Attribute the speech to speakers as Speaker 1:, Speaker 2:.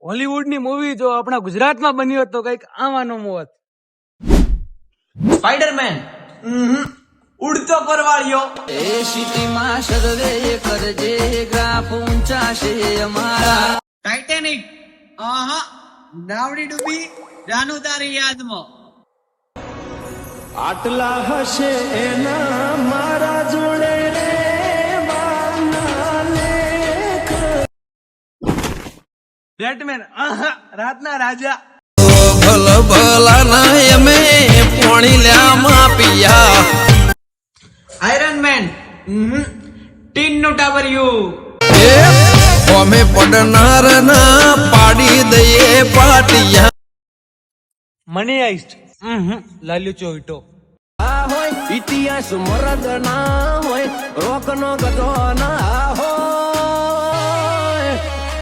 Speaker 1: Hollywood ની movie જો આપણા ગુજરાતમાં બની હોત તો કઈક આવાનો મોત.
Speaker 2: સ્પાઈડરમેન ઉડતો પરવાળ્યો
Speaker 3: એ સિટીમાં સર્વે કરજે ગ્રાફ ઊંચા છે અમારા.
Speaker 2: ટાઇટેનિક નાવડી ડૂબી જાનુ તારી યાદમાં.
Speaker 4: આટલા હશે એના મારા જોડે રે વાના લેખ.
Speaker 1: બેટમેન રાતના રાજા.
Speaker 3: ભલ ભલાના અમે પોણી લ્યામાં પિયા.
Speaker 2: આયરન મેન ટીન નું ટાબરિયું.
Speaker 3: અમે પડનાર ના પાડી દઈએ પાટિયા.
Speaker 1: મની આઈસ્ટ લાલ્યુ ચોઈટો.
Speaker 4: ઇતિહાસ મરદ ના હોય રોક નો ગધો ના હોય.